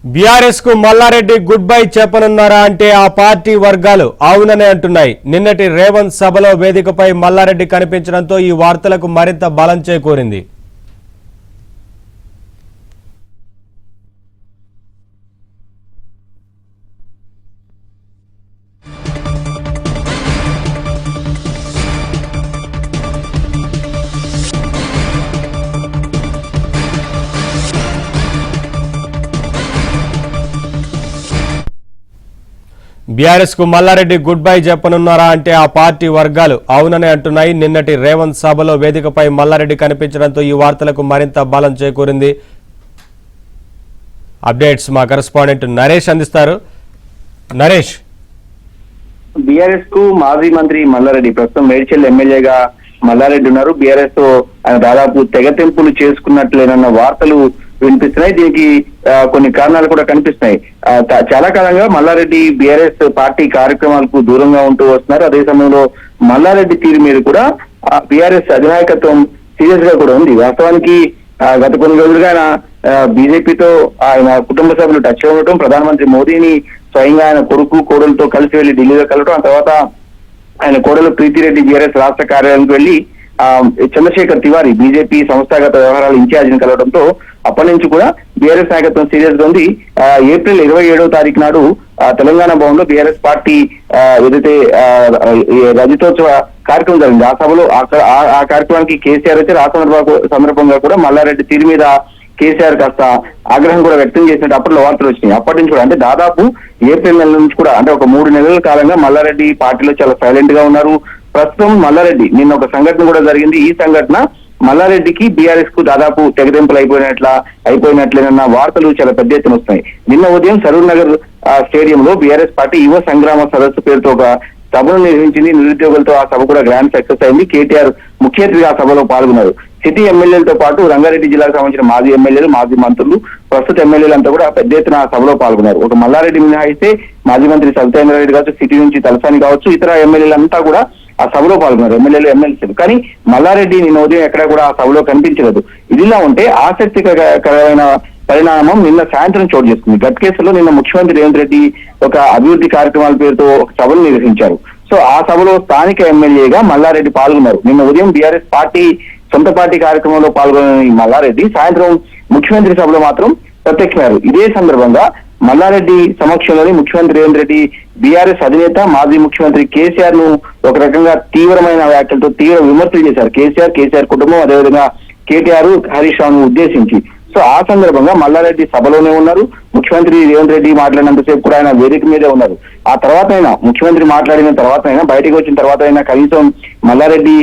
BRS కు Mallareddy good bye చెప్పనున్నారా అంటే ఆ పార్టీ వర్గాలు అవుననే అంటున్నాయి. నిన్నటి రేవంత్ సభలో వేదికపై మల్లారెడ్డి కనిపించడంతో ఈ వార్తలకు మరింత బలం చేకూరింది. బీఆర్ఎస్ కు మల్లారెడ్డి గుడ్ బై చెప్పనున్నారా అంటే ఆ పార్టీ వర్గాలు అవుననే అంటున్నాయి. నిన్నటి రేవంత్ సభలో వేదికపై మల్లారెడ్డి కనిపించడంతో ఈ వార్తలకు మరింత బలం చేకూరింది. అప్డేట్స్ మా కరెస్పాండెంట్ నరేష్ అందిస్తారు. నరేష్, బీఆర్ఎస్ కు మాజీ మంత్రి మల్లారెడ్డి ప్రస్తుతం మేడ్చల్ ఎమ్మెల్యేగా మల్లారెడ్డి ఉన్నారు. బీఆర్ఎస్ తో ఆయన దాదాపు తెగతెంపులు చేసుకున్నట్లేనన్న వార్తలు వినిపిస్తున్నాయి. దీనికి కొన్ని కారణాలు కూడా కనిపిస్తున్నాయి. చాలా కాలంగా మల్లారెడ్డి బీఆర్ఎస్ పార్టీ కార్యక్రమాలకు దూరంగా ఉంటూ వస్తున్నారు. అదే సమయంలో మల్లారెడ్డి తీరు మీద కూడా బీఆర్ఎస్ అధినాయకత్వం సీరియస్ గా కూడా ఉంది. వాస్తవానికి గత కొన్ని రోజులుగా ఆయన బీజేపీతో ఆయన కుటుంబ సభ్యులు టచ్ ఉండటం, ప్రధానమంత్రి మోదీని స్వయంగా ఆయన కొడుకు కోడలతో కలిసి వెళ్లి ఢిల్లీలో కలవటం, ఆ తర్వాత ఆయన కోడలు ప్రీతిరెడ్డి బీఆర్ఎస్ రాష్ట్ర కార్యాలయానికి వెళ్లి చంద్రశేఖర్ తివారీ బీజేపీ సంస్థాగత వ్యవహారాల ఇన్ఛార్జిని కలవడంతో అప్పటి నుంచి కూడా బీఆర్ఎస్ నాయకత్వం సీరియస్ గా ఉంది. ఏప్రిల్ 27వ తారీఖు నాడు తెలంగాణ భవన్ లో బీఆర్ఎస్ పార్టీ ఏదైతే రజతోత్సవ కార్యక్రమం జరిగింది, ఆ సభలో ఆ కార్యక్రమానికి కేసీఆర్ వచ్చి ఆ సందర్భంగా కూడా మల్లారెడ్డి తీరు మీద కేసీఆర్ కాస్త ఆగ్రహం కూడా వ్యక్తం చేసినట్టు అప్పట్లో వార్తలు వచ్చినాయి. అప్పటి నుంచి కూడా అంటే దాదాపు ఏప్రిల్ నెల నుంచి కూడా అంటే ఒక 3 నెలల కాలంగా మల్లారెడ్డి పార్టీలో చాలా సైలెంట్ గా ఉన్నారు. ప్రస్తుతం మల్లారెడ్డి నిన్న ఒక సంఘటన కూడా జరిగింది. ఈ సంఘటన మల్లారెడ్డికి బీఆర్ఎస్ కు దాదాపు తెగదెంపులు అయిపోయినట్లేనన్న వార్తలు చాలా పెద్ద ఎత్తున వస్తున్నాయి. నిన్న ఉదయం సరూర్ నగర్ స్టేడియంలో బీఆర్ఎస్ పార్టీ యువ సంగ్రామ సదస్సు పేరుతో ఒక సభను నిర్వహించింది. నిరుద్యోగులతో ఆ సభ కూడా గ్రాండ్ సక్సెస్ అయింది. కేటీఆర్ ముఖ్య అతిథిగా ఆ సభలో పాల్గొన్నారు. సిటీ ఎమ్మెల్యేలతో పాటు రంగారెడ్డి జిల్లాకు సంబంధించిన మాజీ ఎమ్మెల్యేలు, మాజీ మంత్రులు, ప్రస్తుత ఎమ్మెల్యేలంతా కూడా పెద్ద ఎత్తున ఆ సభలో పాల్గొన్నారు. ఒక మల్లారెడ్డి మినహాయిస్తే మాజీ మంత్రి సవితేంద్రారెడ్డి కావచ్చు, సిటీ నుంచి తలసాని కావచ్చు, ఇతర ఎమ్మెల్యేలంతా కూడా ఆ సభలో పాల్గొన్నారు, ఎమ్మెల్యేలు ఎమ్మెల్సీలు. కానీ మల్లారెడ్డి నిన్న ఉదయం ఎక్కడ కూడా ఆ సభలో కనిపించలేదు. ఇదిలా ఉంటే ఆసక్తికరమైన పరిణామం నిన్న సాయంత్రం చోటు చేసుకుంది. గట్కేసర్లో నిన్న ముఖ్యమంత్రి రేవంత్ రెడ్డి ఒక అభివృద్ధి కార్యక్రమాల పేరుతో ఒక సభను నిర్వహించారు. సో ఆ సభలో స్థానిక ఎమ్మెల్యేగా మల్లారెడ్డి పాల్గొన్నారు. నిన్న ఉదయం బీఆర్ఎస్ పార్టీ సొంత పార్టీ కార్యక్రమంలో పాల్గొన్న మల్లారెడ్డి సాయంత్రం ముఖ్యమంత్రి సభలో మాత్రం ప్రత్యక్షమయ్యారు. ఇదే సందర్భంగా మల్లారెడ్డి సమక్షంలోని ముఖ్యమంత్రి రేవంత్ రెడ్డి బీఆర్ఎస్ అధినేత మాజీ ముఖ్యమంత్రి కేసీఆర్ ను ఒక రకంగా తీవ్రమైన వ్యాఖ్యలతో తీవ్ర విమర్శలు చేశారు. కేసీఆర్ కుటుంబం, అదేవిధంగా కేటీఆర్, హరీష్ రావును ఉద్దేశించి. సో ఆ సందర్భంగా మల్లారెడ్డి సభలోనే ఉన్నారు. ముఖ్యమంత్రి రేవంత్ రెడ్డి మాట్లాడినంతసేపు కూడా ఆయన వేదిక మీదే ఉన్నారు. ఆ తర్వాత అయినా ముఖ్యమంత్రి మాట్లాడిన తర్వాత అయినా బయటకు వచ్చిన తర్వాత అయినా కనీసం మల్లారెడ్డి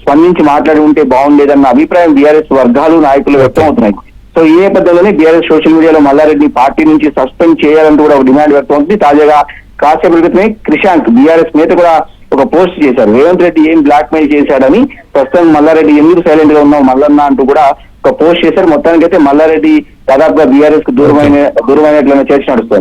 స్పందించి మాట్లాడి ఉంటే బాగుండేదన్న అభిప్రాయం బీఆర్ఎస్ వర్గాలు, నాయకులు వ్యక్తం అవుతున్నాయి. సో ఈ నేపథ్యంలోనే బీఆర్ఎస్ సోషల్ మీడియాలో మల్లారెడ్డి పార్టీ నుంచి సస్పెండ్ చేయాలంటూ కూడా ఒక డిమాండ్ వ్యక్తం అవుతుంది. తాజాగా కాసేపటి క్రితమే క్రిషాంక్ బీఆర్ఎస్ నేత కూడా ఒక పోస్ట్ చేశారు. రేవంత్ రెడ్డి ఏం బ్లాక్ మెయిల్ చేశాడని, ప్రస్తుతం మల్లారెడ్డి ఎందుకు సైలెంట్ గా ఉన్నావు మల్లన్న అంటూ కూడా ఒక పోస్ట్ చేశారు. మొత్తానికైతే మల్లారెడ్డి దాదాపుగా బీఆర్ఎస్ కు దూరమైనట్లయినా చర్చ నడుస్తుంది.